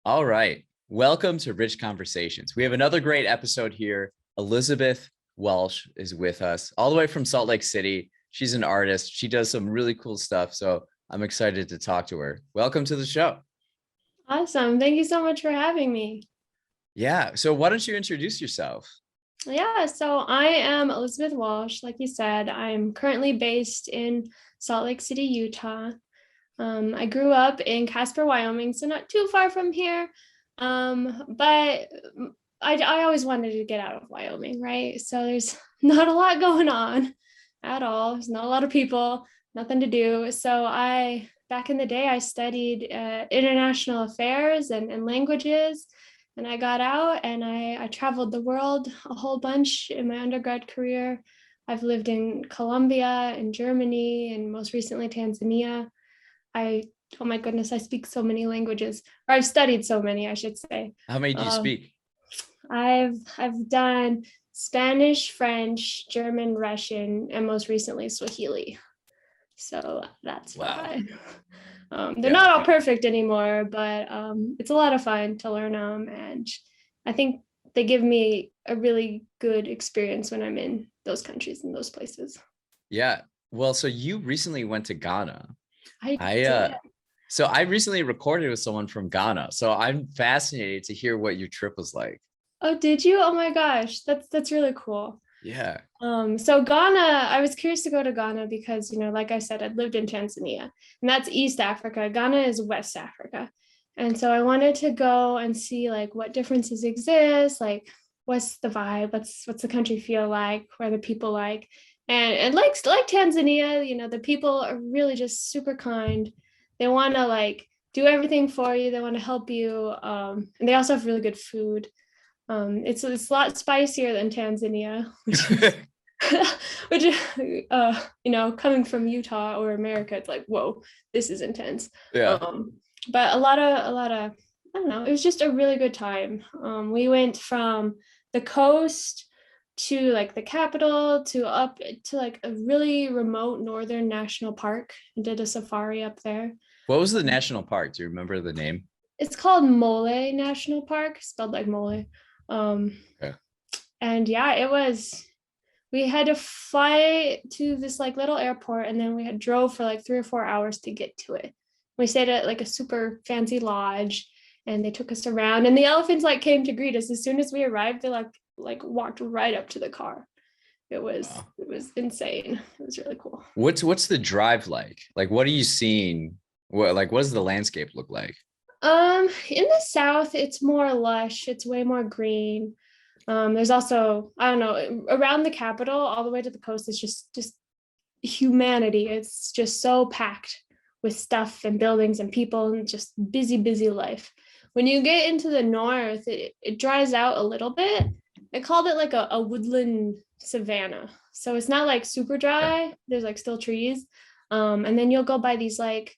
All right. Welcome to Rich Conversations. We have another great episode here. Elizabeth Walsh is with us all the way from Salt Lake City. She's an artist. She does some really cool stuff. So I'm excited to talk to her. Welcome to the show. Awesome. Thank you so much for having me. Yeah. So why don't you introduce yourself? Yeah, so I am Elizabeth Walsh. Like you said, I'm currently based in Salt Lake City, Utah. I grew up in Casper, Wyoming, so not too far from here. But I always wanted to get out of Wyoming, right? So there's not a lot going on at all. There's not a lot of people, nothing to do. Back in the day, I studied international affairs and languages. And I got out and I traveled the world a whole bunch in my undergrad career. I've lived in Colombia and Germany and most recently Tanzania. I oh my goodness, I speak so many languages, or I've studied so many, I should say. How many do you Um, speak? I've done Spanish, French, German, Russian, and most recently Swahili. So that's Wow. why. They're Yeah. not all perfect anymore, but it's a lot of fun to learn them, and I think they give me a really good experience when I'm in those countries and those places. Yeah. Well, so you recently went to Ghana. I I did. so I recently recorded with someone from Ghana. So I'm fascinated to hear what your trip was like. Oh, did you? Oh my gosh, that's really cool. Yeah. So Ghana, I was curious to go to Ghana because, like I said, I'd lived in Tanzania, and that's East Africa. Ghana is West Africa. And so I wanted to go and see like what differences exist, like what's the vibe, what's the country feel like, what are the people like. And like Tanzania, the people are really just super kind. They want to like do everything for you. They want to help you. And they also have really good food. It's a lot spicier than Tanzania, which is which coming from Utah or America, it's like, whoa, this is intense. Yeah. Um, but a lot of I don't know, it was just a really good time. We went from the coast to like the capital to up to like a really remote northern national park and did a safari up there. What was the national park? Do you remember the name? It's called Mole National Park, spelled like mole. Um, Okay. and yeah, we had to fly to this like little airport, and then we had drove for like 3 or 4 hours to get to it. We stayed at like a super fancy lodge, and they took us around, and the elephants like came to greet us as soon as we arrived. They like walked right up to the car. It was Wow. it was insane. It was really cool. What's the drive like? Like, what are you seeing? What does the landscape look like? In the south, it's more lush. It's way more green. There's also, I don't know, around the capital, all the way to the coast, it's just humanity. It's just so packed with stuff and buildings and people and just busy, busy life. When you get into the north, it dries out a little bit. I called it like a woodland savanna. So it's not like super Okay. dry. There's like still trees. And then you'll go by these like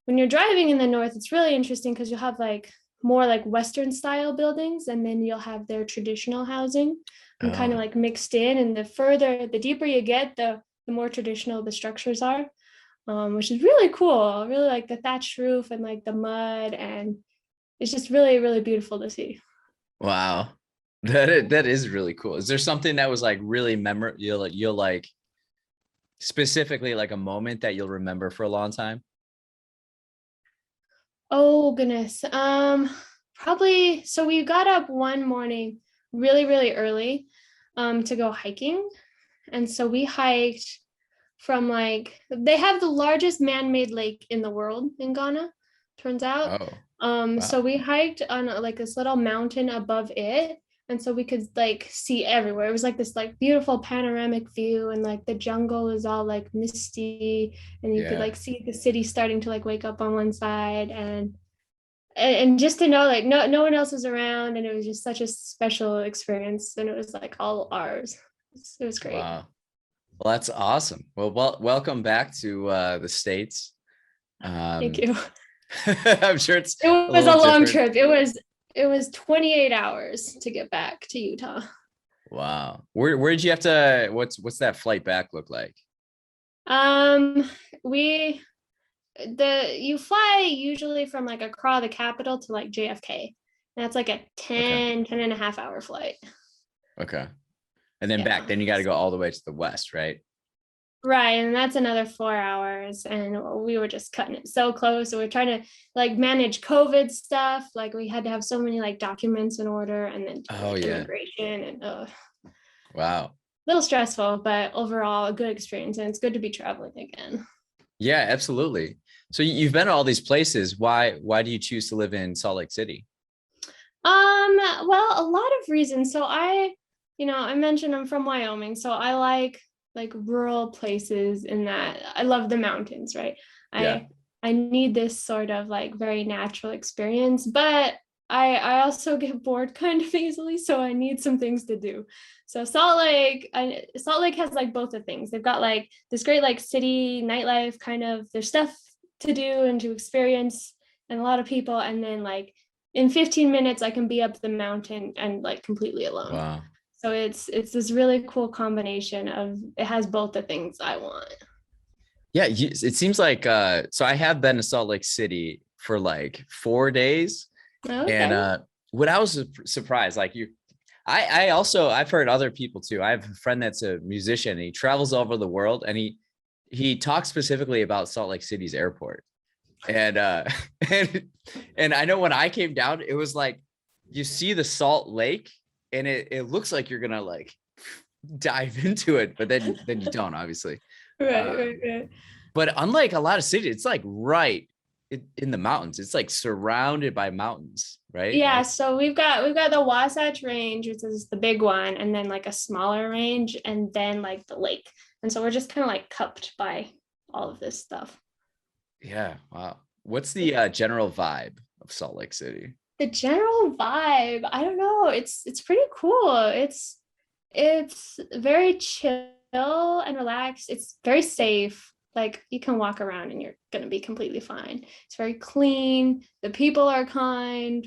when you're driving in the north, it's really interesting because you'll have like more like Western style buildings, and then you'll have their traditional housing and kind of Oh, like mixed in. And the deeper you get, the more traditional the structures are, which is really cool. I really like the thatched roof and like the mud, and it's just really, really beautiful to see. wow. That is really cool. Is there something that was like really memorable? You'll like specifically like a moment that you'll remember for a long time? Oh goodness. Probably so we got up one morning really, really early to go hiking. And so we hiked from like they have the largest man-made lake in the world in Ghana, turns out. Oh, So wow. we hiked on like this little mountain above it. And so we could like see everywhere. It was like this like beautiful panoramic view, and like the jungle is all like misty, and you could Yeah. like see the city starting to like wake up on one side, and just to know like no one else was around, and it was just such a special experience, and it was like all ours. It was great. Wow. Well, that's awesome. Well, welcome back to the States. Thank Um, you. I'm sure it's It a was little a long different. trip. It was 28 hours to get back to Utah. Wow. Where did you have to what's that flight back look like? Um, we you fly usually from like Accra, the capital, to like JFK. And that's like a Okay. 10 and a half hour flight. Okay. And then back, Yeah. then you got to go all the way to the west, right? Right. And that's another 4 hours. And we were just cutting it so close. So we're trying to like manage COVID stuff. Like we had to have so many like documents in order and then Oh like yeah. immigration and Wow. little stressful, but overall a good experience. And it's good to be traveling again. Yeah, absolutely. So you've been to all these places. Why do you choose to live in Salt Lake City? Well, a lot of reasons. So I mentioned I'm from Wyoming, so I like rural places in that I love the mountains, right? Yeah. I need this sort of like very natural experience, but I also get bored kind of easily, so I need some things to do. So Salt Lake has like both the things. They've got like this great like city nightlife kind of there's stuff to do and to experience and a lot of people, and then like in 15 minutes I can be up the mountain and like completely alone. Wow. So it's this really cool combination of it has both the things I want. Yeah, it seems like so I have been to Salt Lake City for like 4 days. And Okay. what I was surprised, like I also I've heard other people too. I have a friend that's a musician and he travels all over the world and he talks specifically about Salt Lake City's airport. And and and I know when I came down, it was like you see the Salt Lake and it looks like you're gonna like dive into it, but then you don't, obviously. Right, Um, right, right. but unlike a lot of cities, it's like right in the mountains. It's like surrounded by mountains, right? Yeah, Like, so we've got the Wasatch Range, which is the big one, and then like a smaller range, and then like the lake. And so we're just kind of like cupped by all of this stuff. yeah, wow. What's the general vibe of Salt Lake City? The general vibe, I don't know, it's pretty cool. It's very chill and relaxed. It's very safe. Like you can walk around and you're gonna be completely fine. It's very clean. The people are kind.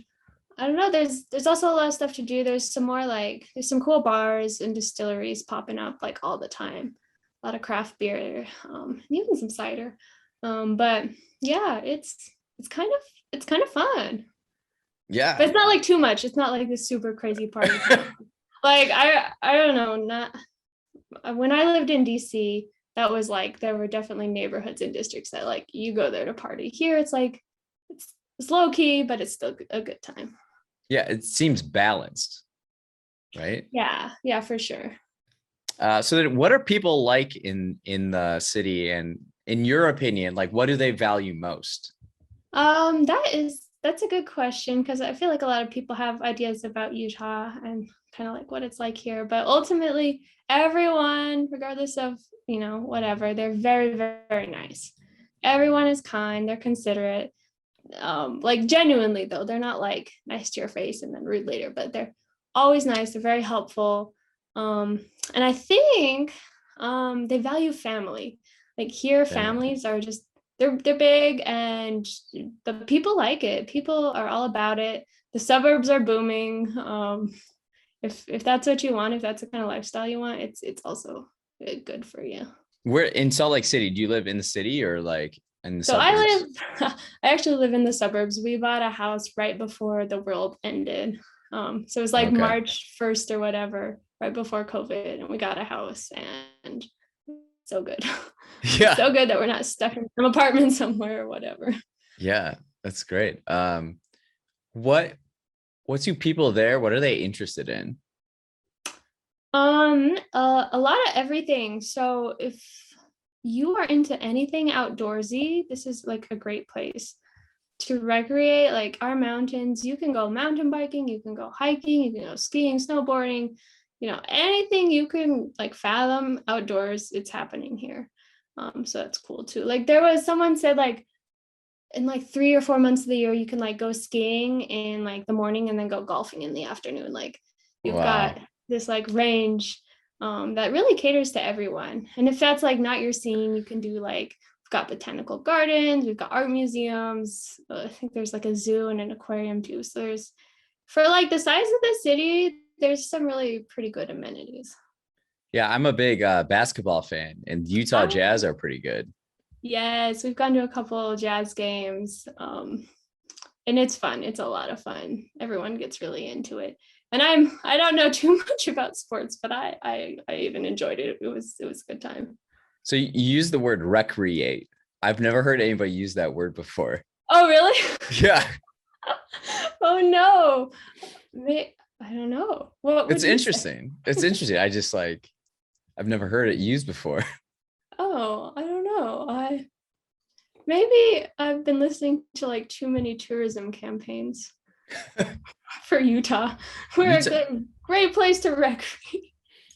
I don't know. There's also a lot of stuff to do. There's some cool bars and distilleries popping up like all the time. A lot of craft beer, and even some cider. But yeah, it's kind of fun. But Yeah. it's not like too much. It's not like this super crazy party. Like I don't know, not when I lived in DC, that was like there were definitely neighborhoods and districts that like you go there to party. Here it's like it's low key, but it's still a good time. Yeah, it seems balanced, right? Yeah, for sure. So then what are people like in the city, and in your opinion, like what do they value most? That's a good question because I feel like a lot of people have ideas about Utah and kind of like what it's like here, but ultimately everyone, regardless of, whatever, they're very, very nice. Everyone is kind, they're considerate. Like genuinely though, they're not like nice to your face and then rude later, but they're always nice, they're very helpful. And I think they value family. Like here, Family. families are just they're big and the people like it. People are all about it. The suburbs are booming. If that's what you want, if that's the kind of lifestyle you want, it's also good for you. Where in Salt Lake City, do you live in the city or like in the So I suburbs? live, I actually live in the suburbs. We bought a house right before the world ended. So it was like Okay. March 1st or whatever, right before COVID, and we got a house and so good. Yeah. So good that we're not stuck in some apartment somewhere or whatever. Yeah, that's great. What what's you people there? What are they interested in? A lot of everything. So if you are into anything outdoorsy, this is like a great place to recreate. Like our mountains, you can go mountain biking, you can go hiking, you can go skiing, snowboarding, anything you can like fathom outdoors, it's happening here. So that's cool too. Like there was someone said like in like 3 or 4 months of the year, you can like go skiing in like the morning and then go golfing in the afternoon. Like you've got Wow. this like range that really caters to everyone. And if that's like not your scene, you can do like we've got botanical gardens, we've got art museums. I think there's like a zoo and an aquarium too. So there's for like the size of the city, there's some really pretty good amenities. Yeah, I'm a big basketball fan, and Utah Ah, Jazz are pretty good. Yes, we've gone to a couple jazz games. And it's fun. It's a lot of fun. Everyone gets really into it. And I don't know too much about sports, but I even enjoyed it. It was a good time. So you use the word recreate. I've never heard anybody use that word before. Oh, really? Yeah, Oh no. I don't know. What it's would you say? interesting. It's interesting. I just like I've never heard it used before. Oh, I don't know. I maybe I've been listening to like too many tourism campaigns for Utah. We're a Utah. good, great place to recreate.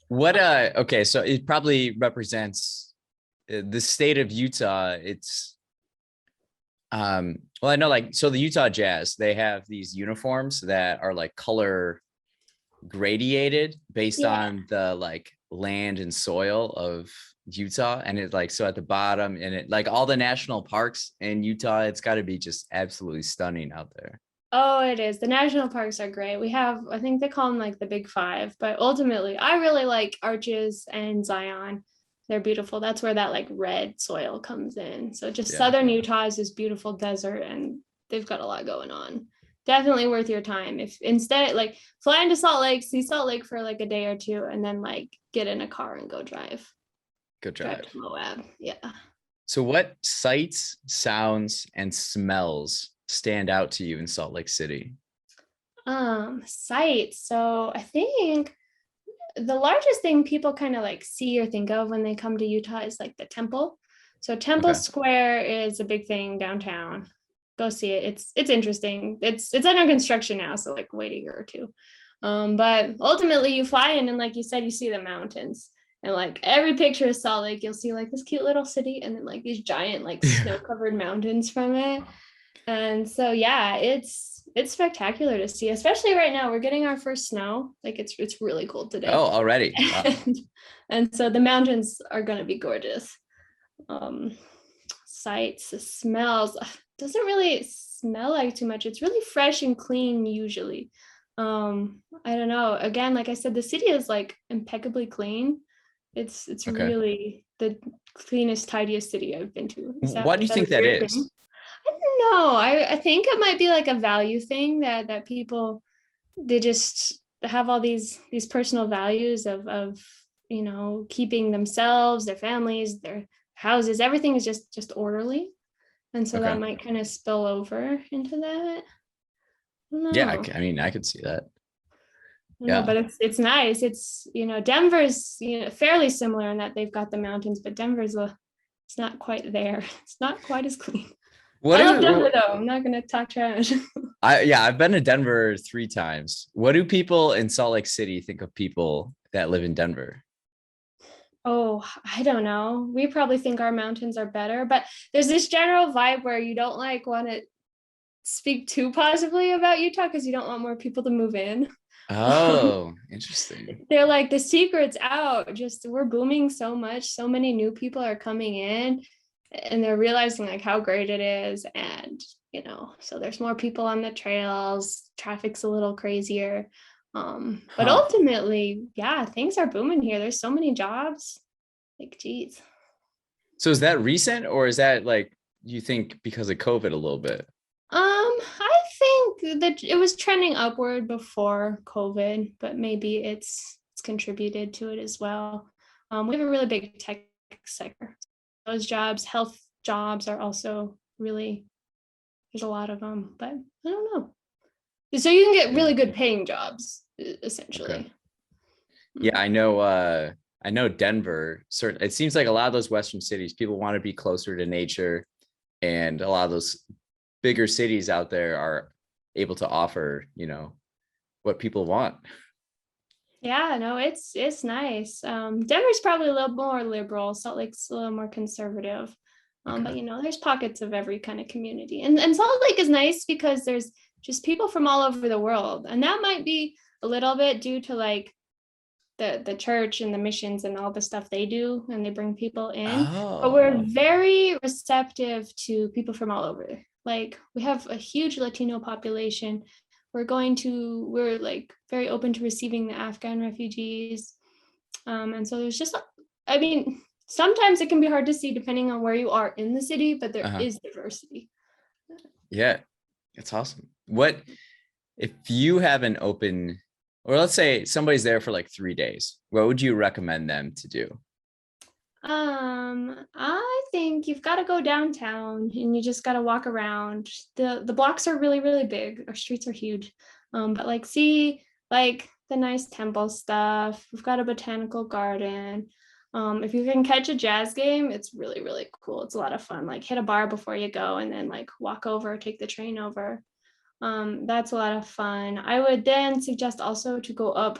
What okay, so it probably represents the state of Utah. It's well, I know like so the Utah Jazz, they have these uniforms that are like color gradiated based Yeah. on the like land and soil of Utah. And it like so at the bottom and it like all the national parks in Utah, it's got to be just absolutely stunning out there. Oh, it is. The national parks are great. We have, I think they call them like the big five, but ultimately, I really like Arches and Zion. They're beautiful. That's where that like red soil comes in. So just Yeah. southern Utah is this beautiful desert, and they've got a lot going on. Definitely worth your time. If instead, like fly into Salt Lake, see Salt Lake for like a day or two, and then like get in a car and go Good drive drive. to Moab. Yeah. So what sights, sounds, and smells stand out to you in Salt Lake City? Sites. So I think the largest thing people kind of like see or think of when they come to Utah is like the temple. So Temple Okay. Square is a big thing downtown. Go see it. It's interesting. It's under construction now, so like wait a year or two. But ultimately you fly in and like you said, you see the mountains. And like every picture of Salt Lake, you'll see like this cute little city and then like these giant like snow-covered mountains from it. And so yeah, it's spectacular to see, especially right now. We're getting our first snow. Like it's really cold Oh, today. already. Wow. and, and so the mountains are going to be gorgeous. Um, Sights, the smells, doesn't really smell like too much. It's really fresh and clean usually. I don't know. Again, like I said, the city is like impeccably clean. It's Okay. really the cleanest, tidiest city I've been to. Why do you Is that a think that weird is? thing? I don't know. I think it might be like a value thing that people, they just have all these personal values of keeping themselves, their families, their houses, everything is just orderly. And so that Okay. might kind of spill over into that. I don't Yeah, know. I mean, I could see that. I don't know, Yeah. but it's nice. It's Denver's fairly similar in that they've got the mountains, but it's not quite there. It's not quite as clean. What I love do Denver though. I'm not gonna talk trash. yeah, I've been to Denver 3 times. What do people in Salt Lake City think of people that live in Denver? Oh, I don't know. We probably think our mountains are better, but there's this general vibe where you don't like want to speak too positively about Utah because you don't want more people to move in. Um, Oh, interesting. they're like the secret's out. Just we're booming so much, so many new people are coming in, and they're realizing like how great it is, and so there's more people on the trails. Traffic's a little crazier. But Huh. ultimately, yeah, things are booming here. There's so many jobs. Like, geez. So is that recent or is that like you think because of COVID a little bit? I think that it was trending upward before COVID, but maybe it's contributed to it as well. We have a really big tech sector. Those jobs, health jobs, are also really, there's a lot of them, but I don't know. So you can get Yeah. really good paying jobs, Okay. essentially. Yeah, Mm. I know Denver, certain it seems like a lot of those Western cities, people want to be closer to nature, and a lot of those bigger cities out there are able to offer, what people want. Yeah, no, it's nice. Denver's probably a little more liberal. Salt Lake's a little more conservative. But Okay. there's pockets of every kind of community. And Salt Lake is nice because there's just people from all over the world. And that might be a little bit due to like the church and the missions and all the stuff they do and they bring people in. But Oh, we're very receptive to people from all over. Like we have a huge Latino population. We're like very open to receiving the Afghan refugees. And so there's just, I mean, sometimes it can be hard to see depending on where you are in the city, but there Uh-huh. is diversity. Yeah, it's awesome. What if you have an open, or let's say somebody's there for like 3 days, what would you recommend them to do? I think you've got to go downtown and you just got to walk around. The blocks are really, really big. Our streets are huge. But like see like the nice temple stuff. We've got a botanical garden. If you can catch a jazz game, it's really, really cool. It's a lot of fun. Like hit a bar before you go and then like walk over, take the train over. That's a lot of fun. I would then suggest also to go up.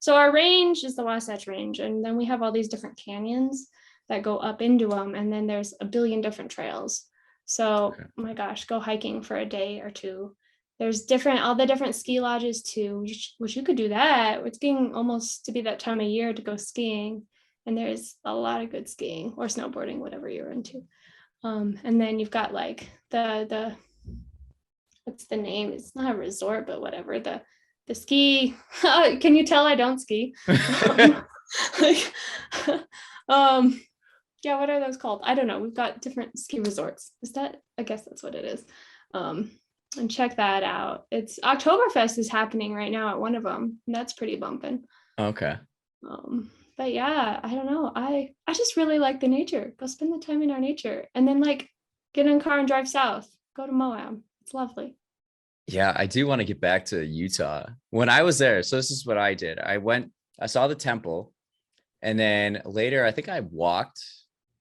So our range is the Wasatch Range, and then we have all these different canyons that go up into them, and then there's a billion different trails. So, Okay. oh my gosh, go hiking for a day or two. There's all the different ski lodges too, which you could do that. It's getting almost to be that time of year to go skiing, and there's a lot of good skiing or snowboarding, whatever you're into. And then you've got like the what's the name? It's not a resort, but whatever. The ski. Can you tell I don't ski? Like, um, yeah, what are those called? I don't know. We've got different ski resorts. I guess that's what it is. And check that out. It's Oktoberfest is happening right now at one of them. And that's pretty bumping. Okay. But yeah, I don't know. I just really like the nature. Go spend the time in our nature, and then like get in a car and drive south. Go to Moab. It's lovely. Yeah, I do want to get back to Utah. When I was there, so this is what I did. I saw the temple, and then later I think I walked.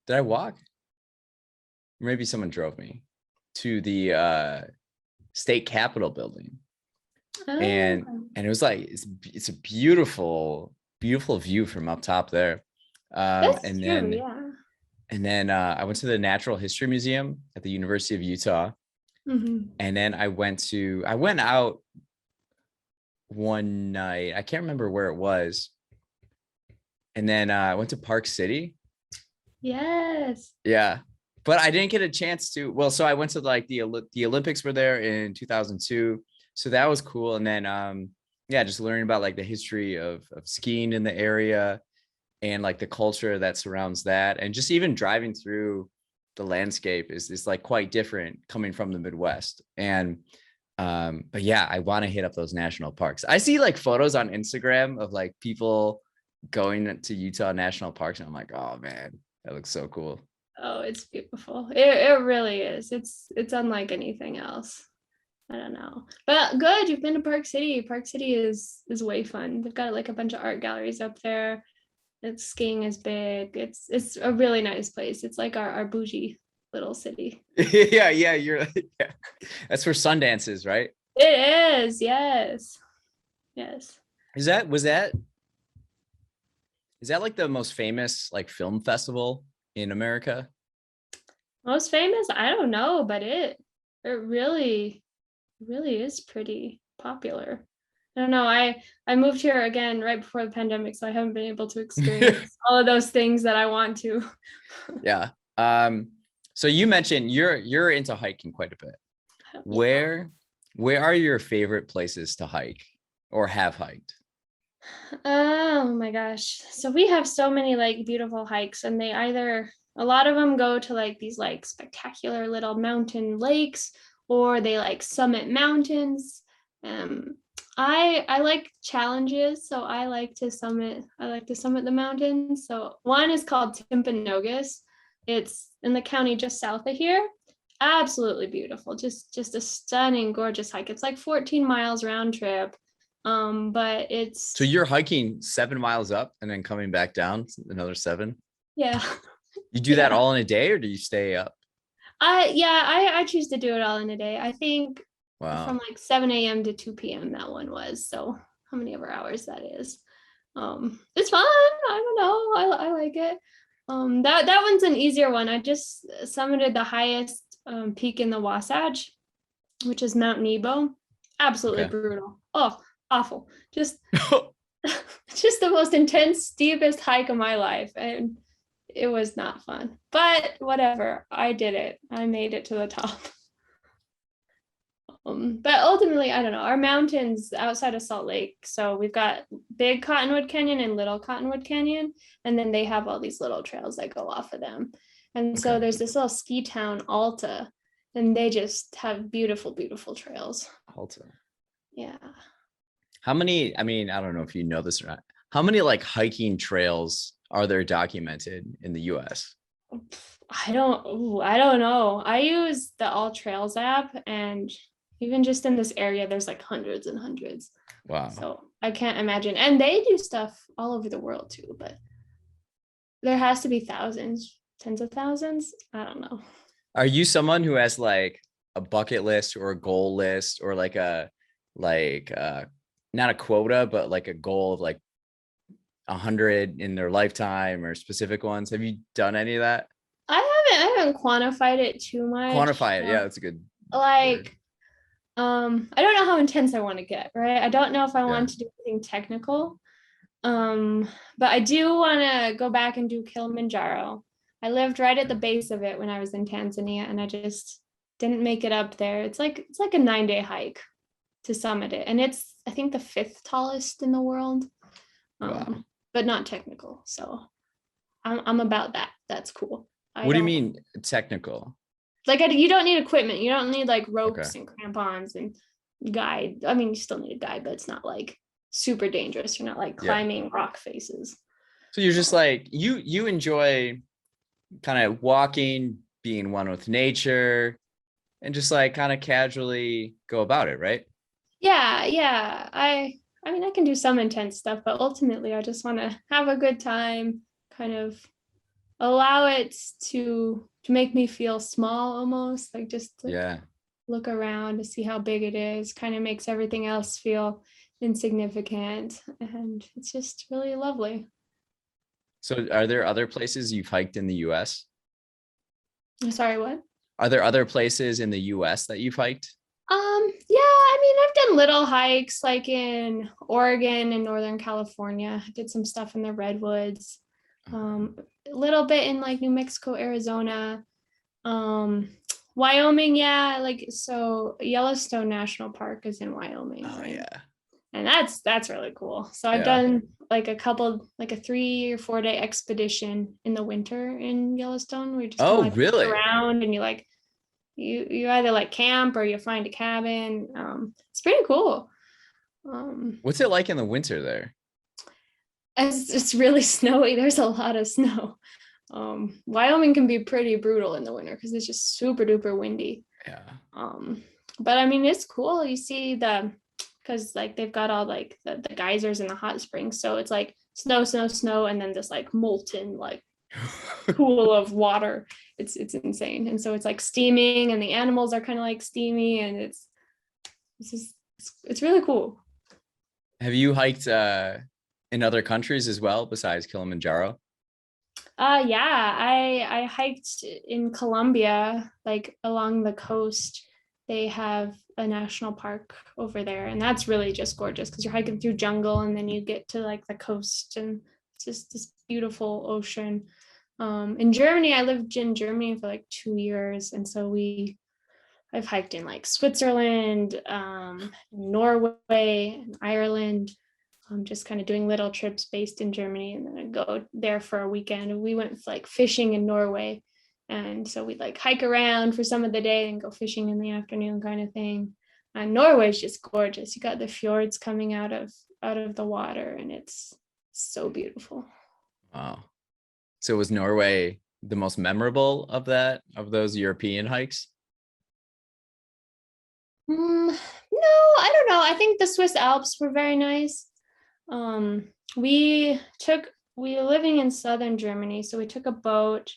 Did I walk? Maybe someone drove me to the state capitol building. And Oh, it was like it's a beautiful, beautiful view from up top there. that's And true. then Yeah. I went to the Natural History Museum at the University of Utah. Mm-hmm. And then I went out one night. I can't remember where it was. And then I went to Park City. Yes. Yeah. But I didn't get a chance to. Well, so I went to like the Olympics were there in 2002. So that was cool. And then yeah, just learning about like the history of skiing in the area and like the culture that surrounds that. And just even driving through the landscape is like quite different coming from the Midwest. And but yeah, I want to hit up those national parks. I see like photos on Instagram of like people going to Utah national parks, and I'm like, oh man, that looks so cool. Oh, it's beautiful. It really is. It's unlike anything else. I don't know. But good, you've been to Park City. Park City is way fun. They've got like a bunch of art galleries up there. It's skiing is big. It's a really nice place. It's like our bougie little city. Yeah, yeah, yeah. That's where Sundance is, right? It is, yes. Yes. Is that was that is that like the most famous like film festival in America? Most famous? I don't know, but it really is pretty popular. I don't know. I moved here again right before the pandemic, so I haven't been able to experience all of those things that I want to. Yeah. So you mentioned you're into hiking quite a bit. Yeah. Where are your favorite places to hike or have hiked? Oh my gosh. So we have so many like beautiful hikes, and a lot of them go to like these like spectacular little mountain lakes, or they like summit mountains. Um I like challenges, so I like to summit the mountains. So one is called Timpanogos. It's in the county just south of here. Absolutely beautiful. Just a stunning, gorgeous hike. It's like 14 miles round trip. But So it's you're hiking 7 miles up and then coming back down another seven. yeah. You do that Yeah. all in a day, or do you stay up? I choose to do it all in a day. I think from Wow. like 7 a.m. to 2 p.m. that one was. So how many ever hours that is. It's fun. I don't know. I like it. That one's an easier one. I just summited the highest peak in the Wasatch, which is Mount Nebo. Absolutely Okay. brutal. Oh, awful. Just the most intense, steepest hike of my life. And it was not fun. But whatever. I did it. I made it to the top. But ultimately, I don't know, our mountains outside of Salt Lake. So we've got Big Cottonwood Canyon and Little Cottonwood Canyon. And then they have all these little trails that go off of them. And so Okay. there's this little ski town, Alta, and they just have beautiful, beautiful trails. Alta. Yeah. How many, I mean, I don't know if you know this or not. How many like hiking trails are there documented in the US? I don't know. I use the All Trails app, and even just in this area, there's like hundreds and hundreds. Wow. So I can't imagine. And they do stuff all over the world too, but there has to be thousands, tens of thousands. I don't know. Are you someone who has like a bucket list or a goal list or like not a quota, but like a goal of like 100 in their lifetime or specific ones? Have you done any of that? I haven't quantified it too much. Quantify it. Yeah, that's a good word. Like I don't know how intense I want to get, right? I don't know if I Yeah. want to do anything technical. But I do want to go back and do Kilimanjaro. I lived right at the base of it when I was in Tanzania, and I just didn't make it up there. It's like a 9-day hike to summit it, and it's I think the fifth tallest in the world, Wow. but not technical. So I'm about that. That's cool. I What do you don't mean technical? like you don't need equipment. You don't need like Okay. ropes and crampons and guide. I mean, you still need a guide, but it's not like super dangerous. You're not like Yeah. climbing rock faces. So you're just like you enjoy kind of walking, being one with nature, and just like kind of casually go about it, right? Yeah. I mean, I can do some intense stuff, but ultimately I just want to have a good time, kind of allow it to make me feel small almost, like just to Yeah. look around to see how big it is, kind of makes everything else feel insignificant, and it's just really lovely. So are there other places you've hiked in the US? I'm sorry, what? Are there other places in the US that you've hiked? Yeah, I mean, I've done little hikes like in Oregon and Northern California. I did some stuff in the redwoods. Um, a little bit in like New Mexico, Arizona, um, Wyoming. Yeah, like so Yellowstone National Park is in Wyoming, Oh right? yeah. And that's really cool. So I've Yeah. done like a 3 or 4 day expedition in the winter in Yellowstone where you just kind of Oh, like walk really? around and you like you either like camp or you find a cabin. It's pretty cool. Um, What's it like in the winter there? it's really snowy. There's a lot of snow. Wyoming can be pretty brutal in the winter because it's just super duper windy. Yeah. Um, but I mean, it's cool. You see because like they've got all like the geysers and the hot springs. So it's like snow, snow, snow, and then this like molten like pool of water. It's insane. And so it's like steaming and the animals are kind of like steamy, and it's just it's really cool. Have you hiked in other countries as well besides Kilimanjaro? Yeah, I hiked in Colombia, like along the coast. They have a national park over there, and that's really just gorgeous because you're hiking through jungle and then you get to like the coast, and it's just this beautiful ocean. In Germany, I lived in Germany for like 2 years, and so I've hiked in like Switzerland, Norway, and Ireland. Just kind of doing little trips based in Germany, and then I'd go there for a weekend. And we went like fishing in Norway, and so we'd like hike around for some of the day and go fishing in the afternoon, kind of thing. And Norway's just gorgeous. You got the fjords coming out of the water, and it's so beautiful. Wow. So was Norway the most memorable of those European hikes? No, I don't know. I think the Swiss Alps were very nice. Um, we we were living in southern Germany, so we took a boat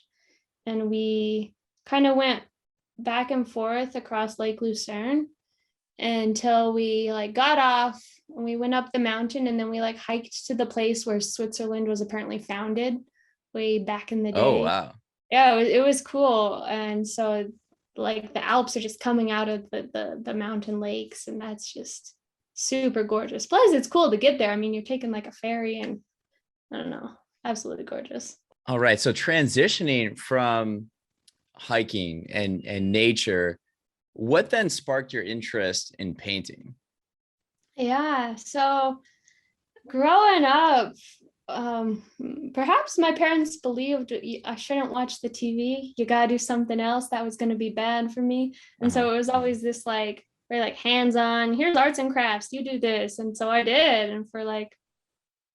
and we kind of went back and forth across Lake Lucerne until we like got off and we went up the mountain, and then we like hiked to the place where Switzerland was apparently founded way back in the Oh, day. wow. Yeah, it was cool. And so like the Alps are just coming out of the mountain lakes, and that's just super gorgeous. Plus it's cool to get there. I mean, you're taking like a ferry, and I don't know, absolutely gorgeous. All right. So transitioning from hiking and nature What then sparked your interest in painting? Yeah, so growing up, um, perhaps my parents believed I shouldn't watch the TV. You gotta do something else that was gonna be bad for me. And Uh-huh. so it was always this like very like hands-on, here's arts and crafts, you do this. And so I did. And for like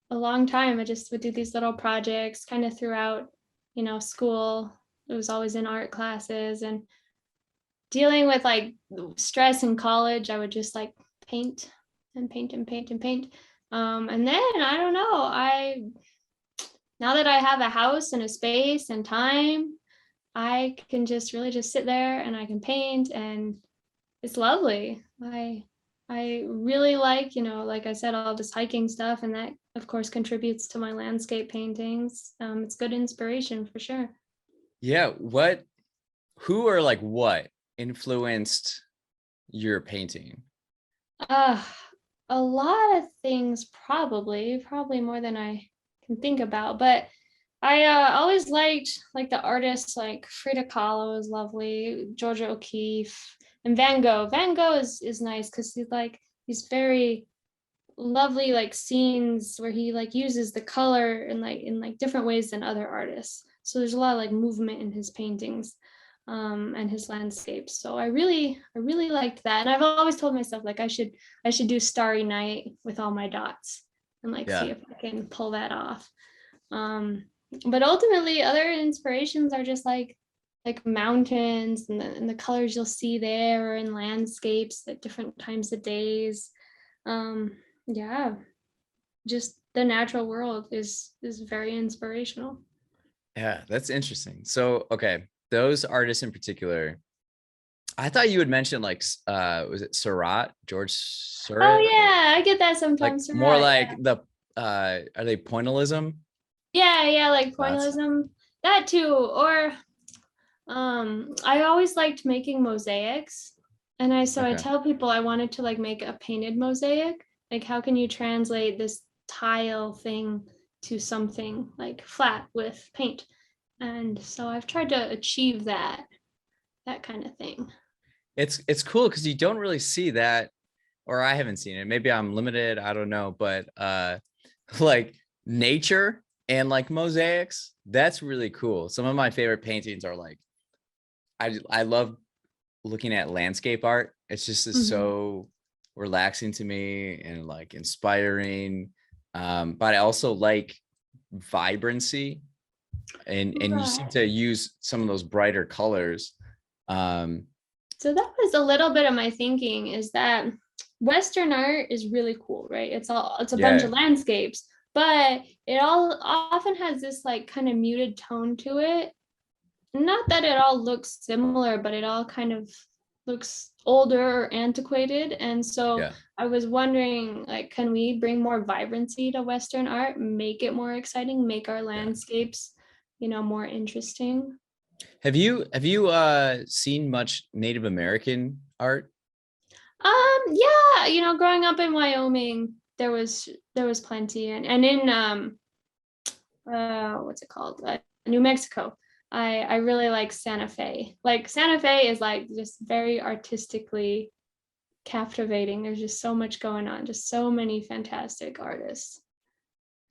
a long time, I just would do these little projects kind of throughout, school. It was always in art classes and dealing with like stress in college. I would just like paint and paint and paint and paint. And then I don't know, now that I have a house and a space and time, I can just really just sit there and I can paint and it's lovely. I really like, like I said, all this hiking stuff, and that of course contributes to my landscape paintings. It's good inspiration for sure. Yeah. Who or like what influenced your painting? Uh, a lot of things, probably more than I can think about, but I always liked like the artists like Frida Kahlo is lovely, Georgia O'Keeffe, and Van Gogh. Van Gogh is nice because he's like these very lovely like scenes where he like uses the color in like different ways than other artists. So there's a lot of like movement in his paintings, and his landscapes. So I really liked that, and I've always told myself like I should do Starry Night with all my dots and like see Yeah. if I can pull that off. Um, but ultimately, other inspirations are just like mountains and the colors you'll see there, or in landscapes at different times of days. Um, yeah, just the natural world is very inspirational. Yeah, that's interesting. So, okay, those artists in particular, I thought you would mention like was it Surratt, George Oh Surratt? yeah, I get that Like sometimes, more right? like the are they pointillism? Yeah, like That's pointillism, that too. Or I always liked making mosaics. And I okay. tell people I wanted to like make a painted mosaic. Like how can you translate this tile thing to something like flat with paint? And so I've tried to achieve that kind of thing. It's cool because you don't really see that, or I haven't seen it. Maybe I'm limited, I don't know, but like nature and like mosaics, that's really cool. Some of my favorite paintings are like I love looking at landscape art. It's just is Mhm. so relaxing to me and like inspiring. But I also like vibrancy, and you seem Right. to use some of those brighter colors. Um, So that was a little bit of my thinking, is that Western art is really cool, right? It's a bunch yeah, of landscapes, but it all often has this like kind of muted tone to it. Not that it all looks similar, but it all kind of looks older or antiquated. And so yeah. I was wondering, like, can we bring more vibrancy to Western art, make it more exciting, make our Yeah. landscapes, more interesting? Have you seen much Native American art? Yeah, growing up in Wyoming, there was plenty, and in what's it called? New Mexico. I really like Santa Fe. Like Santa Fe is like just very artistically captivating. There's just so much going on, just so many fantastic artists.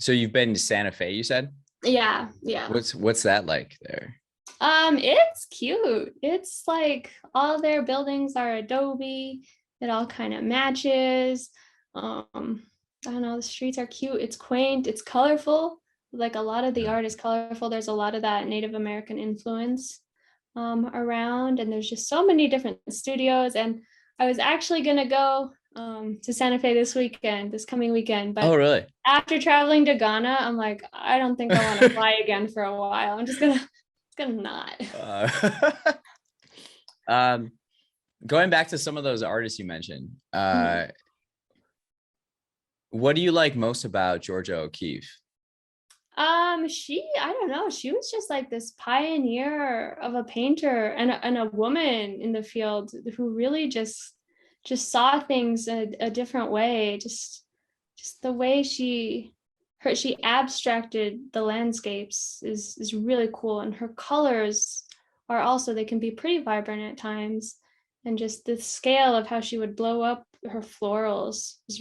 So you've been to Santa Fe, you said? Yeah. What's that like there? It's cute. It's like all their buildings are adobe. It all kind of matches. I don't know, the streets are cute. It's quaint, it's colorful. Like a lot of the Yeah. art is colorful. There's a lot of that Native American influence around, and there's just so many different studios. And I was actually gonna go to Santa Fe this coming weekend, Oh, but really? after traveling to Ghana, I'm like, I don't think I want to fly again for a while. I'm just gonna not. uh, um, going back to some of those artists you mentioned, what do you like most about Georgia O'Keeffe? I don't know, she was just like this pioneer of a painter and a woman in the field who really just saw things a different way. Just the way she abstracted the landscapes is really cool, and her colors are also, they can be pretty vibrant at times, and just the scale of how she would blow up her florals is it's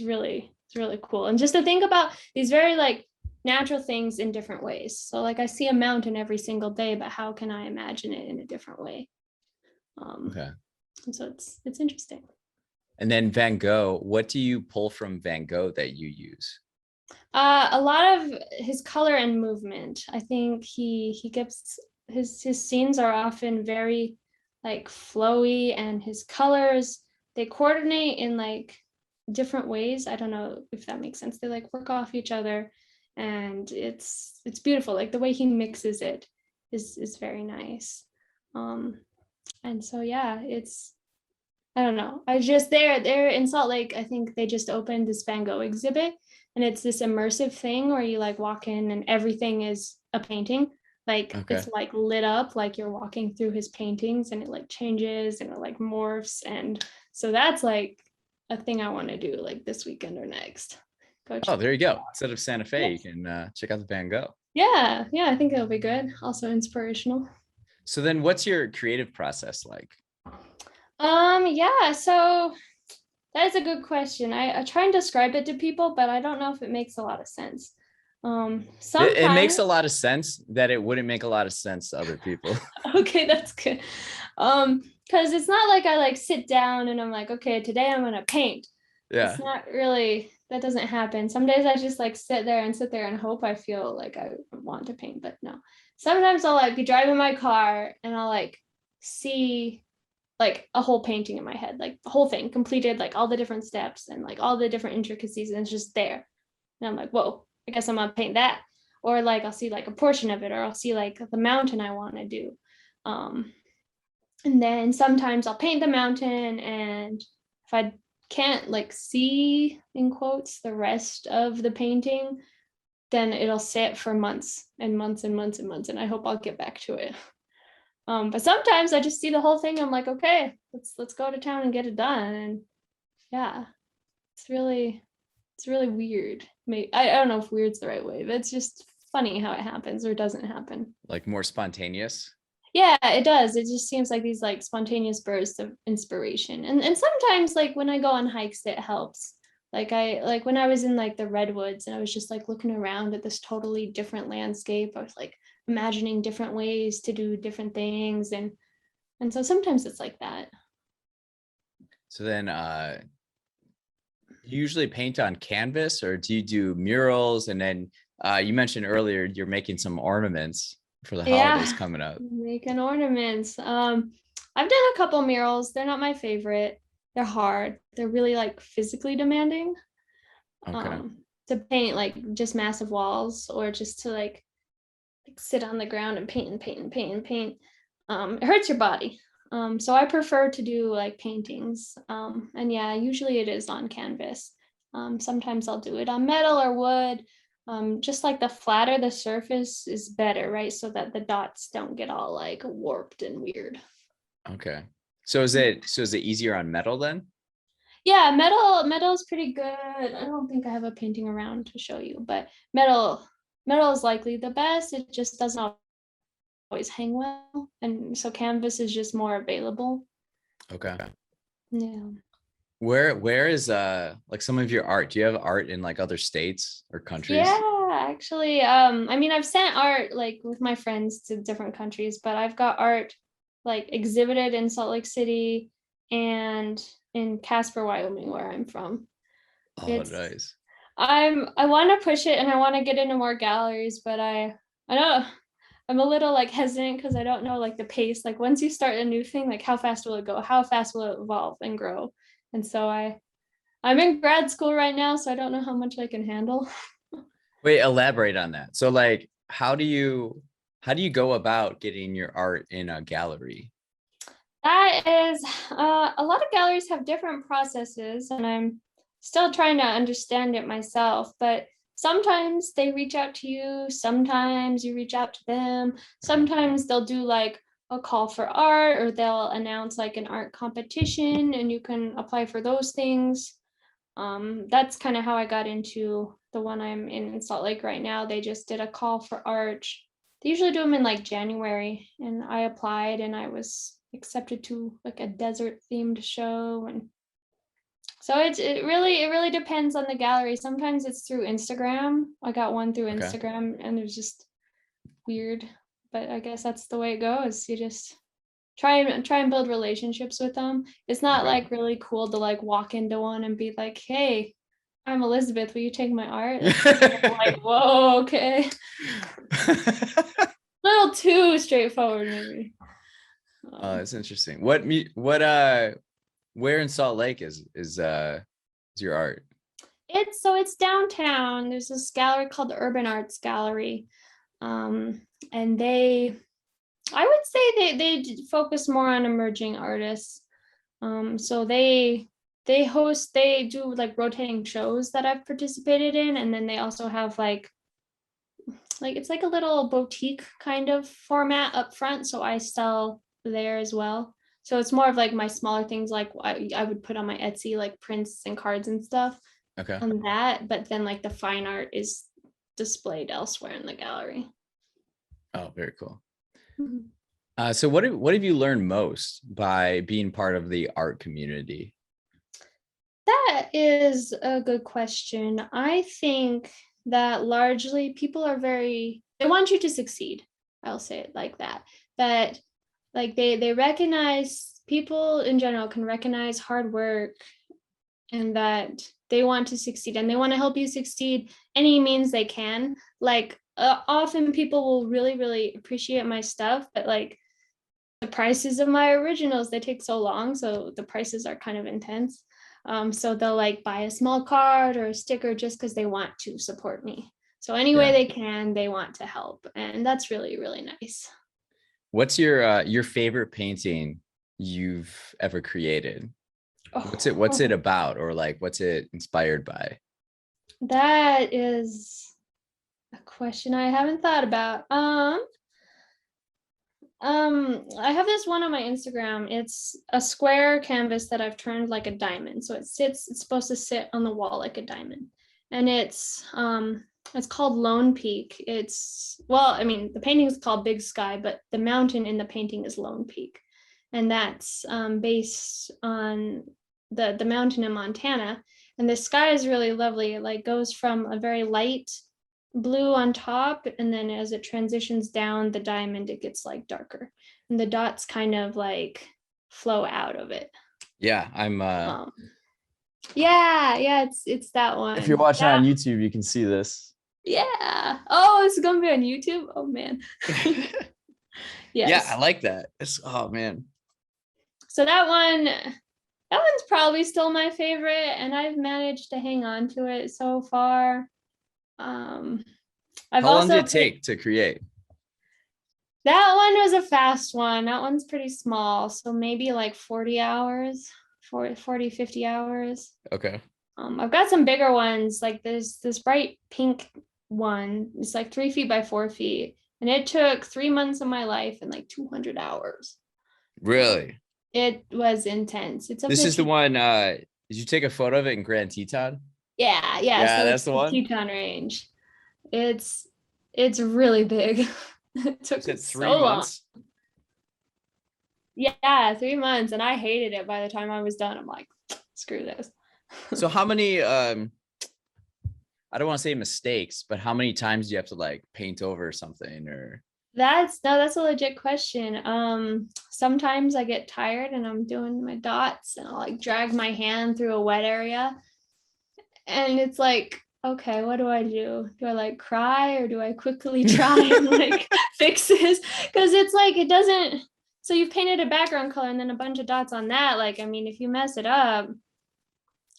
really cool. And just to think about these very like natural things in different ways. So like I see a mountain every single day, but how can I imagine it in a different way? Okay. And so it's interesting. And then Van Gogh, what do you pull from Van Gogh that you use? A lot of his color and movement. I think he gives his scenes are often very like flowy, and his colors, they coordinate in like different ways. I don't know if that makes sense. They like work off each other, and it's beautiful. Like the way he mixes it is very nice. Um, and so yeah, it's I don't know. I just there in Salt Lake, I think they just opened this Van Gogh exhibit, and it's this immersive thing where you like walk in and everything is a painting. Like Okay. it's like lit up like you're walking through his paintings, and it like changes and it like morphs. And so that's like a thing I want to do like this weekend or next. Go Oh, check. there you go. Instead of Santa Fe, Yeah. you can check out the Van Gogh. Yeah, I think it'll be good. Also inspirational. So then what's your creative process like? Yeah, so that is a good question. I try and describe it to people, but I don't know if it makes a lot of sense. It Sometimes, makes a lot of sense that it wouldn't make a lot of sense to other people. okay, that's good. Because it's not like I like sit down and I'm like, okay, today I'm gonna paint. It's Yeah. not really, that doesn't happen. Some days I just like sit there and hope I feel like I want to paint, but no. Sometimes I'll like be driving my car and I'll like see like a whole painting in my head, like the whole thing completed, like all the different steps and like all the different intricacies, and it's just there. And I'm like, whoa, I guess I'm gonna paint that. Or like I'll see like a portion of it, or I'll see like the mountain I want to do. Um, and then sometimes I'll paint the mountain, and if I can't like see in quotes the rest of the painting, then it'll sit for months and months and months and months, and I hope I'll get back to it. But sometimes I just see the whole thing. I'm like, okay, let's go to town and get it done. And yeah, it's really weird. Maybe I don't know if weird's the right way, but it's just funny how it happens or doesn't happen. Like more spontaneous. Yeah, it does. It just seems like these like spontaneous bursts of inspiration. And sometimes like when I go on hikes, it helps. Like when I was in like the redwoods and I was just like looking around at this totally different landscape. I was like imagining different ways to do different things, and so sometimes it's like that. So then you usually paint on canvas, or do you do murals? And then you mentioned earlier you're making some ornaments for the holidays Yeah, coming up. making ornaments. I've done a couple murals. They're not my favorite. They're hard. They're really like physically demanding. Okay. To paint like just massive walls, or just to like sit on the ground and paint and paint and paint and paint. It hurts your body. So I prefer to do like paintings. And yeah, usually it is on canvas. Sometimes I'll do it on metal or wood. Just like the flatter the surface is better, right? So that the dots don't get all like warped and weird. Okay. So is it easier on metal then? Yeah, metal is pretty good. I don't think I have a painting around to show you, but metal is likely the best. It just doesn't always hang well, and so canvas is just more available. Okay. Yeah. Where is like some of your art? Do you have art in like other states or countries? Yeah, actually, I mean, I've sent art like with my friends to different countries, but I've got art like exhibited in Salt Lake City and in Casper, Wyoming, where I'm from. Oh, It's nice. I want to push it and I want to get into more galleries, but I don't I'm a little like hesitant because I don't know like the pace. Like once you start a new thing, like how fast will it go? How fast will it evolve and grow? And so I'm in grad school right now, so I don't know how much I can handle. Wait, elaborate on that. So like how do you go about getting your art in a gallery? That is, a lot of galleries have different processes, and I'm still trying to understand it myself. But sometimes they reach out to you, sometimes you reach out to them, Okay. sometimes they'll do like a call for art, or they'll announce like an art competition, and you can apply for those things. That's kind of how I got into the one I'm in Salt Lake right now. They just did a call for art. They usually do them in like January, and I applied and I was accepted to like a desert themed show. And so it really depends on the gallery. Sometimes it's through Instagram. I got one through Okay. Instagram and it's just weird, but I guess that's the way it goes. You just try and build relationships with them. It's not Okay. like really cool to like walk into one and be like, hey, I'm Elizabeth, will you take my art? Like, whoa, okay. A little too straightforward, maybe. It's interesting. Where in Salt Lake is your art? It's downtown. There's this gallery called the Urban Arts Gallery. And I would say they focus more on emerging artists. So they do like rotating shows that I've participated in, and then they also have like it's like a little boutique kind of format up front. So I sell there as well. So it's more of like my smaller things, like I would put on my Etsy, like prints and cards and stuff Okay. on that. But then like the fine art is displayed elsewhere in the gallery. Oh, very cool. Mhm. So what have you learned most by being part of the art community? That is a good question. I think that largely people are they want you to succeed. I'll say it like that. That like they recognize, people in general can recognize hard work, and that they want to succeed and they want to help you succeed any means they can. Like often people will really appreciate my stuff, but like the prices of my originals, they take so long, so the prices are kind of intense. So they'll like buy a small card or a sticker just because they want to support me. So any way Yeah. they can, they want to help, and that's really nice. What's your favorite painting you've ever created? What's it Oh, about, or like what's it inspired by? that is a question I haven't thought about. I have this one on my Instagram. It's a square canvas that I've turned like a diamond. So it's supposed to sit on the wall like a diamond. And it's called Lone Peak. I mean, the painting is called Big Sky, but the mountain in the painting is Lone Peak. And that's based on the mountain in Montana. And the sky is really lovely. It like goes from a very light blue on top, and then as it transitions down the diamond, it gets like darker, and the dots kind of like flow out of it. Yeah, I'm um yeah, it's that if you're one. watching on YouTube, you can see this. Yeah, oh, it's gonna be on YouTube. Oh man. Yeah, I Yes. like that. Oh man. So that one's probably still my favorite, and I've managed to hang on to it so far. I've How long did also it take to create? That one was a fast one. That one's pretty small. So maybe like 40 hours, 40, 50 hours. Okay. I've got some bigger ones. Like there's this bright pink one. It's like 3 feet by 4 feet. And it took 3 months of my life and like 200 hours. Really? It was intense. It's of This the is the Teton. one, did you take a photo of it in Grand Teton? Yeah. Yeah, So that's it's the the one. Teton Range. It's it's really big. It You took said so three long. months. Yeah, 3 months, and I hated it. By the time I was done, I'm like, screw this. So how many I don't want to say mistakes, but how many times do you have to like paint over something, or That's a legit question. Sometimes I get tired and I'm doing my dots and I'll like drag my hand through a wet area, and it's like, okay, what do I do? Do I like cry, or do I quickly try and like fix this? Because it's like it doesn't. So you've painted a background color and then a bunch of dots on that. Like, I mean, if you mess it up,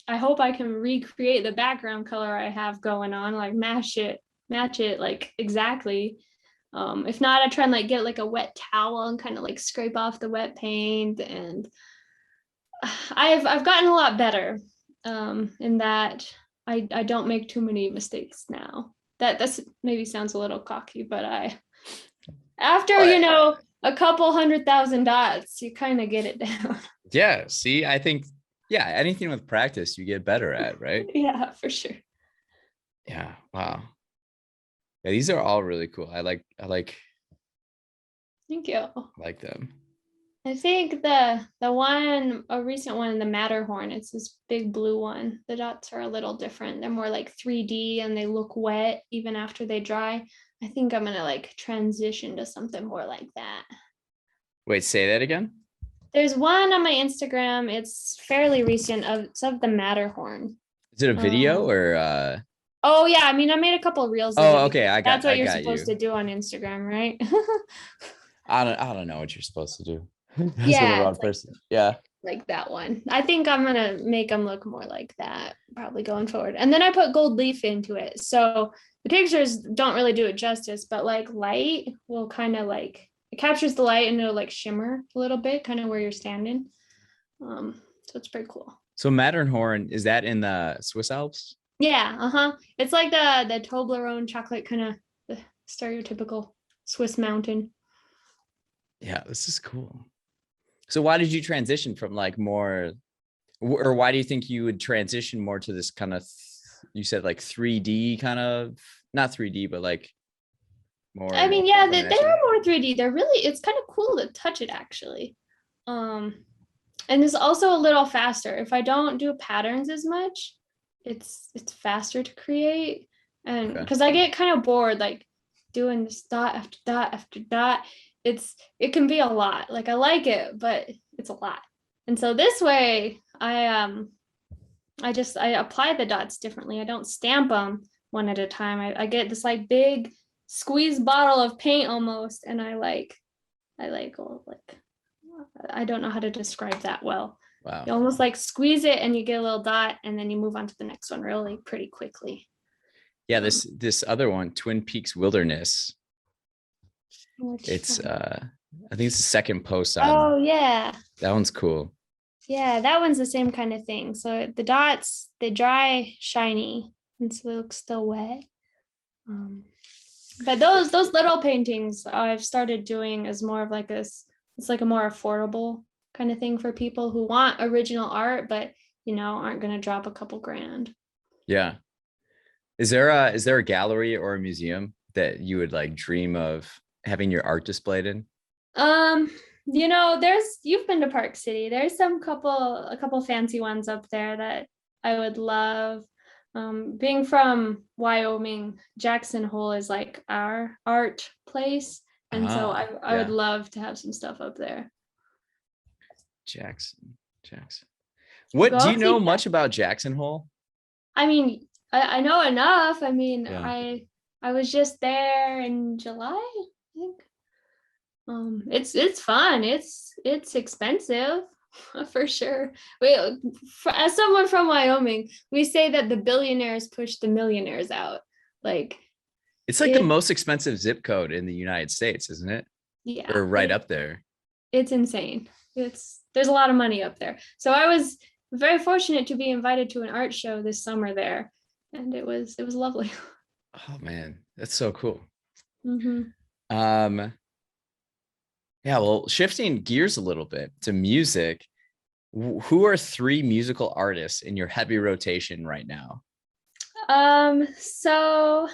I hope I can recreate the background color I have going on, like match it like exactly. If not, I try and like get like a wet towel and kind of like scrape off the wet paint. And I've gotten a lot better in that I don't make too many mistakes now. That's maybe sounds a little cocky, but after a couple 100,000 dots, you kind of get it down. yeah, see, I think, yeah, anything with practice you get better at, right? Yeah, for sure. Yeah. Wow. Yeah, these are all really cool. I like Thank you. them. I think a recent one in the Matterhorn, it's this big blue one. The dots are a little different. They're more like 3D and they look wet even after they dry. I think I'm gonna like transition to something more like that. Wait, say that again. There's one on my Instagram. It's fairly recent. It's of the Matterhorn. Is it a video Um, or oh yeah, I mean I made a couple of reels of oh, it okay, because that's what I you're got supposed you. to do on Instagram, right? I don't know what you're supposed to do. That's the Yeah, wrong it's person. Yeah. like that one. I think I'm gonna make them look more like that probably going forward. And then I put gold leaf into it. So the pictures don't really do it justice, but like light will kind of like it captures the light and it'll like shimmer a little bit, kind of where you're standing. So it's pretty cool. So Matterhorn, is that in the Swiss Alps? Yeah, uh-huh. It's like the Toblerone chocolate kind of the stereotypical Swiss mountain. Yeah, this is cool. So why did you transition from like more, or why do you think you would transition more to this kind of, you said like 3D kind of, not 3D, but like I more mean, yeah, they dimension? are more 3D. They're really, it's kind of cool to touch it actually. Um, and it's also a little faster. If I don't do patterns as much, it's faster to create. And Okay. because I get kind of bored, like doing this dot after dot after dot, it can be a lot. Like I like it, but it's a lot. And so this way, I apply the dots differently. I don't stamp them one at a time. I get this like big squeeze bottle of paint almost, and I don't know how to describe that well. Wow. You almost like squeeze it and you get a little dot and then you move on to the next one really pretty quickly. Yeah, this other one, Twin Peaks Wilderness. It's One? I think it's the second post on Oh yeah. that one's cool. Yeah, that one's the same kind of thing. So the dots, they dry shiny and so they look still wet. But those little paintings I've started doing as more of like this, it's like a more affordable kind of thing for people who want original art, but aren't gonna drop a couple grand. Yeah. Is there a gallery or a museum that you would like dream of having your art displayed in? You've been to Park City. There's a couple fancy ones up there that I would love. Being from Wyoming, Jackson Hole is like our art place. And so I would Yeah. love to have some stuff up there. Jackson. What do Go you know see much that. about Jackson Hole? I mean, I know enough. I mean, Yeah. I was just there in July, I think. It's fun. It's expensive for sure. As someone from Wyoming, we say that the billionaires push the millionaires out. Like It's like the it, most expensive zip code in the United States, isn't it? yeah, Or right up there. it's insane. There's a lot of money up there. So I was very fortunate to be invited to an art show this summer there, and it was lovely. Oh man, that's so cool. Mm-hmm. Um, yeah, well, shifting gears a little bit to music, who are three musical artists in your heavy rotation right now? So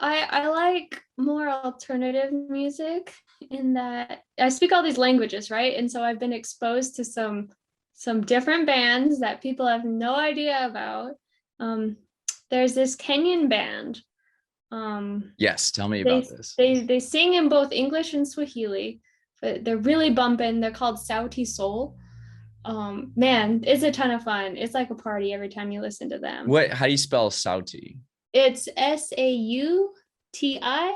I like more alternative music in that I speak all these languages, right? And so I've been exposed to some different bands that people have no idea about. There's this Kenyan band. Yes, tell me They about this. they sing in both English and Swahili, but they're really bumping. They're called Sauti Sol. Man, it's a ton of fun. It's like a party every time you listen to them. How do you spell Sauti? It's Sauti, and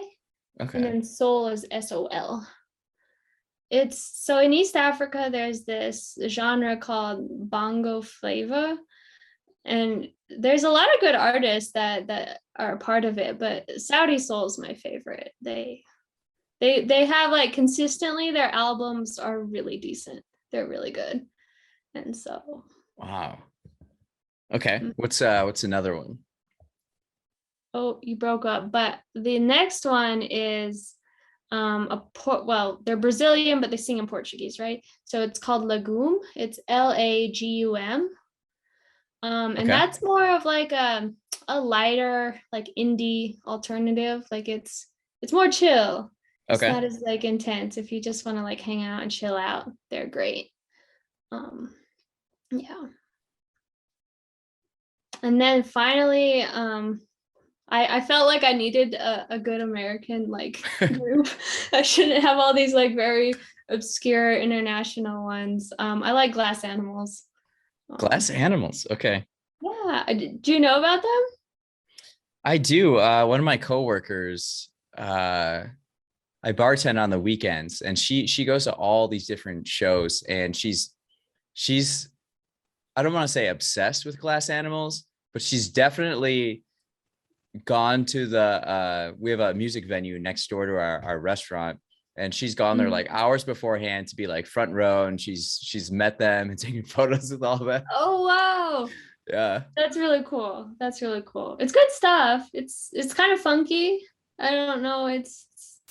Okay. then soul is SOL. It's so in East Africa, there's this genre called bongo flavor, and there's a lot of good artists that are a part of it, but Saudi Soul is my favorite. They have like consistently their albums are really decent. They're really good. And so Wow. Okay. What's another one? oh, you broke up. But the next one is they're Brazilian, but they sing in Portuguese, right? So it's called Legume. It's Lagum. And Okay. that's more of like a lighter, like indie alternative. Like it's more chill. It's Okay. not as like intense. If you just want to like hang out and chill out, they're great. Um, yeah. And then finally, I felt like I needed a good American like group. I shouldn't have all these like very obscure international ones. I like Glass Animals. Glass Um, animals. Okay. yeah, do you know about them? I do. One of my coworkers, I bartend on the weekends, and she goes to all these different shows, and she's I don't want to say obsessed with glass animals, but she's definitely gone to the we have a music venue next door to our restaurant, and she's gone there Mhm. like hours beforehand to be like front row, and she's met them and taking photos with all of that. Oh wow, Yeah. that's really cool. That's really cool. It's good stuff. It's kind of funky. I don't know. It's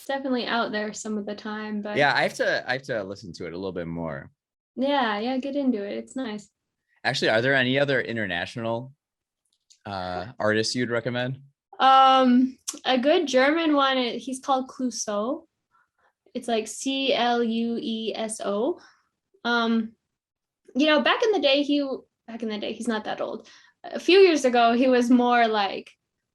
definitely out there some of the time, but Yeah, I have to listen to it a little bit more. yeah, yeah, get into it. It's nice. Actually, are there any other international artists you'd recommend? Um, a good German one. He's called Clouseau. It's like Clueso. Um, back in the day, he's not that old. A few years ago, he was more like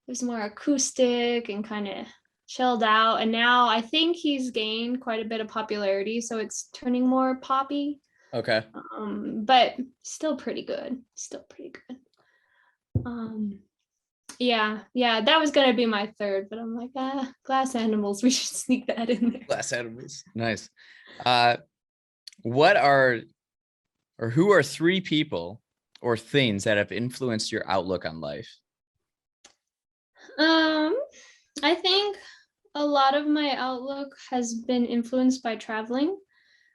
it was more acoustic and kind of chilled out. And now I think he's gained quite a bit of popularity, so it's turning more poppy. Okay. But still pretty good. Still pretty good. Um, yeah, that was gonna be my third, but I'm like, Glass Animals. We should sneak that in there. Glass animals. Nice. Uh, what are or who are three people or things that have influenced your outlook on life? Um, I think a lot of my outlook has been influenced by traveling.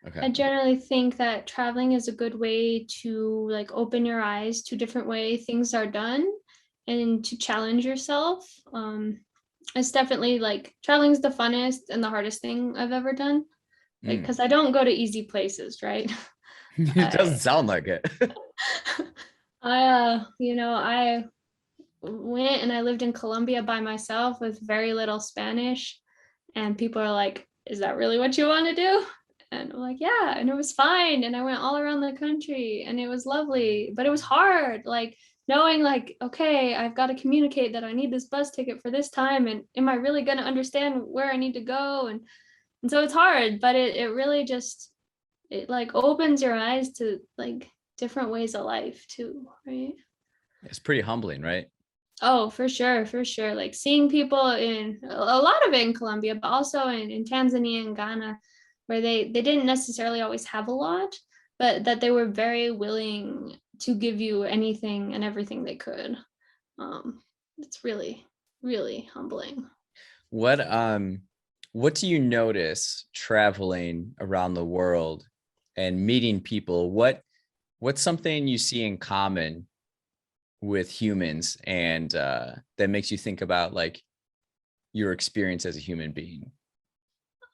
Okay. I generally think that traveling is a good way to like open your eyes to different way things are done and to challenge yourself. It's definitely like traveling is the funnest and the hardest thing I've ever done. Like, Mm. because I don't go to easy places, right? It doesn't I, sound like it. I went and I lived in Colombia by myself with very little Spanish, and people are like, "Is that really what you want to do?" And I'm like, "Yeah," and it was fine. And I went all around the country, and it was lovely, but it was hard. Like knowing, like, okay, I've got to communicate that I need this bus ticket for this time, and am I really going to understand where I need to go? And so it's hard, but it really just it like opens your eyes to like different ways of life too, right? It's pretty humbling, right? Oh, for sure, for sure. Like seeing people in a lot of it in Colombia, but also in Tanzania and Ghana, where they didn't necessarily always have a lot, but that they were very willing to give you anything and everything they could. It's really, really humbling. What what do you notice traveling around the world and meeting people? What's something you see in common with humans, and that makes you think about like your experience as a human being?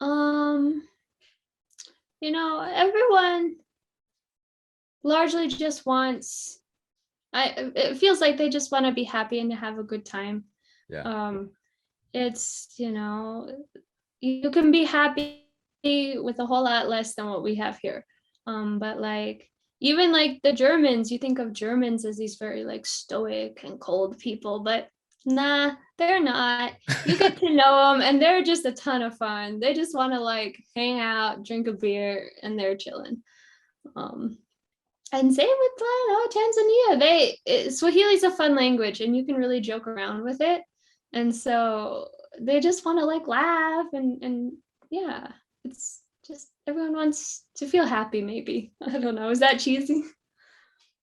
Um, everyone largely just wants it feels like they just want to be happy and to have a good time. Yeah. Um, it's, you can be happy with a whole lot less than what we have here. But like even like the Germans, you think of Germans as these very like stoic and cold people, but nah, they're not. You get to know them and they're just a ton of fun. They just want to like hang out, drink a beer, and they're chilling. Um, and same with Tanzania. Swahili's a fun language and you can really joke around with it. And so they just want to like laugh and yeah, it's just everyone wants to feel happy maybe. I don't know. Is that cheesy?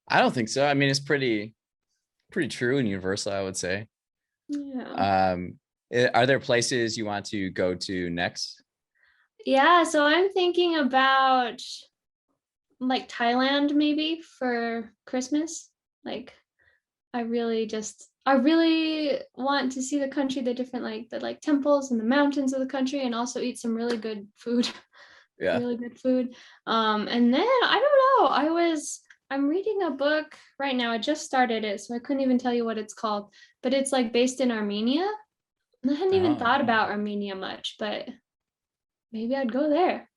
I don't think so. I mean, it's pretty true and universal, I would say. Yeah. Um, are there places you want to go to next? Yeah, so I'm thinking about like Thailand maybe for Christmas. Like I really want to see the country, the different like the like temples and the mountains of the country, and also eat some really good food, Yeah. really good food. And then I don't know. I'm reading a book right now. I just started it, so I couldn't even tell you what it's called, but it's like based in Armenia. And I hadn't even Oh, thought about Armenia much, but maybe I'd go there.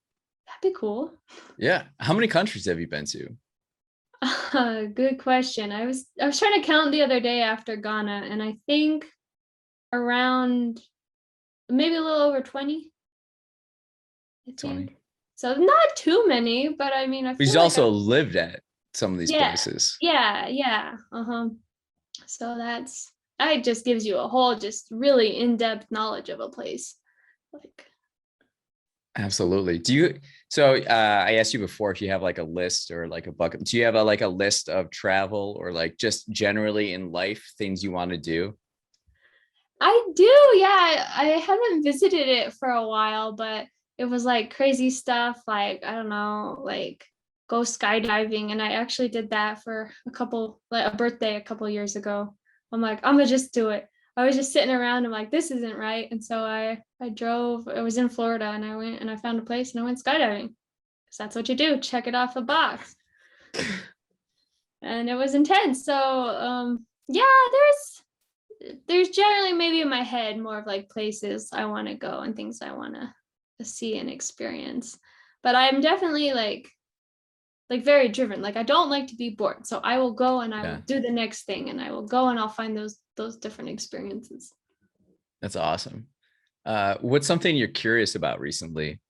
That'd be cool. Yeah. How many countries have you been to? Good question. I was trying to count the other day after Ghana, and I think around maybe a little over 20, I 20. think. So not too many, but I mean, I He's feel like also lived at some of these yeah, places. yeah. So that just gives you a whole just really in-depth knowledge of a place. Like, Absolutely. I asked you before if you have like a list or like a bucket. Do you have like a list of travel or like just generally in life things you want to do? I do, yeah. I haven't visited it for a while, but it was like crazy stuff, like I don't know, like go skydiving, and I actually did that for like a birthday a couple years ago. I'm like, I'm gonna just do it. I was just sitting around. I'm like, this isn't right, and so I drove. I was in Florida, and I went and I found a place, and I went skydiving because that's what you do. Check it off a box, and it was intense. So yeah, there's generally maybe in my head more of like places I want to go and things I want to see and experience. But I'm definitely like very driven. Like I don't like to be bored. So I will go and I will Yeah, do the next thing, and I will go and I'll find those different experiences. that's awesome. What's something you're curious about recently?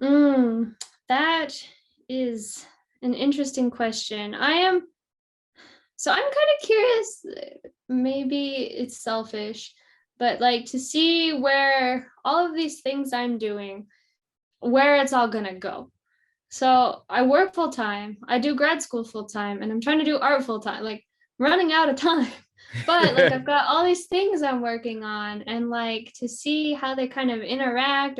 Mm, that is an interesting question. I'm kind of curious, maybe it's selfish, but like to see where all of these things I'm doing, where it's all gonna go. So I work full time, I do grad school full time, and I'm trying to do art full time, like running out of time. But like I've got all these things I'm working on, and like to see how they kind of interact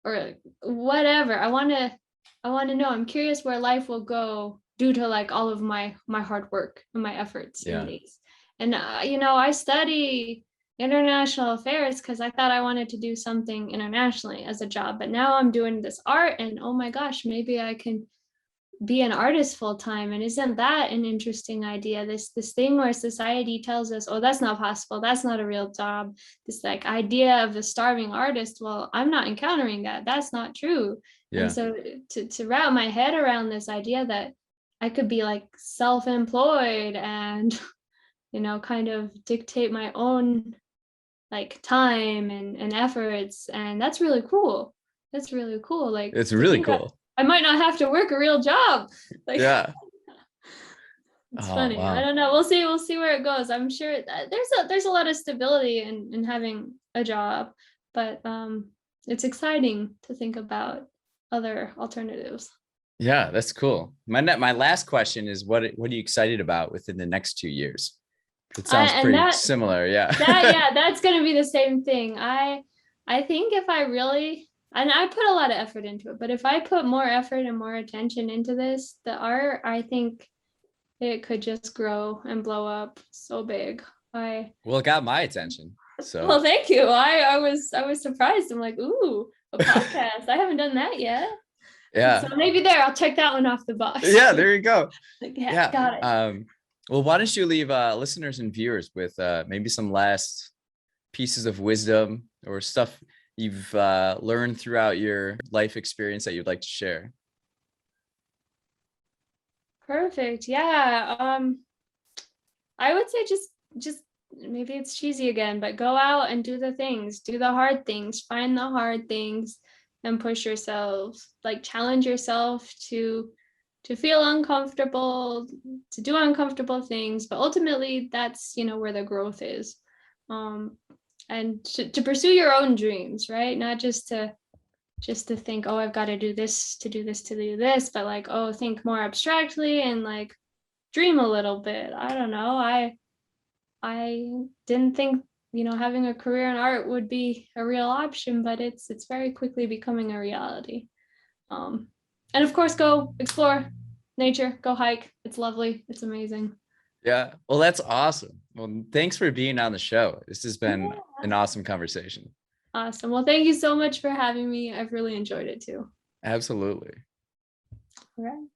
or whatever. I want to know. I'm curious where life will go due to like all of my hard work and my efforts in Yeah. these. And I study international affairs because I thought I wanted to do something internationally as a job, but now I'm doing this art, and oh my gosh, maybe I can be an artist full time. And isn't that an interesting idea? This thing where society tells us, oh, that's not possible, that's not a real job. This like idea of a starving artist. Well, I'm not encountering that. That's not true. And Yeah. so to wrap my head around this idea that I could be like self-employed and kind of dictate my own like time and efforts, and that's really cool. That's really cool, like It's to really think that cool. I might not have to work a real job. Like Yeah. it's Oh, funny. I wow. don't know. We'll see where it goes. I'm sure that there's a lot of stability in having a job, but it's exciting to think about other alternatives. Yeah, that's cool. My last question is what are you excited about within the next 2 years? It sounds And pretty that similar. Yeah. that yeah, that's going to be the same thing. I think if I really, and I put a lot of effort into it, but if I put more effort and more attention into this, the art, I think it could just grow and blow up so big. I Well, it got my attention. So Well, thank you. I was surprised. I'm like, ooh, a podcast. I haven't done that yet. So yeah. maybe there, I'll check that one off the box. Yeah, there you go. Like, yeah, Yeah. got it. Well, why don't you leave listeners and viewers with maybe some last pieces of wisdom or stuff you've learned throughout your life experience that you'd like to share? Perfect. Yeah. I would say just maybe it's cheesy again, but go out and do the things, do the hard things, find the hard things and push yourself, like challenge yourself to feel uncomfortable, to do uncomfortable things, but ultimately that's, where the growth is. And to pursue your own dreams, right? Not just to think, oh, I've got to do this, to do this, to do this, but like, oh, think more abstractly and like dream a little bit. I don't know. I didn't think, having a career in art would be a real option, but it's very quickly becoming a reality. And of course, go explore nature, go hike. It's lovely. It's amazing. Yeah. Well, that's awesome. Well, thanks for being on the show. This has been Yeah. an awesome conversation. Awesome. Well, thank you so much for having me. I've really enjoyed it too. Absolutely. All right.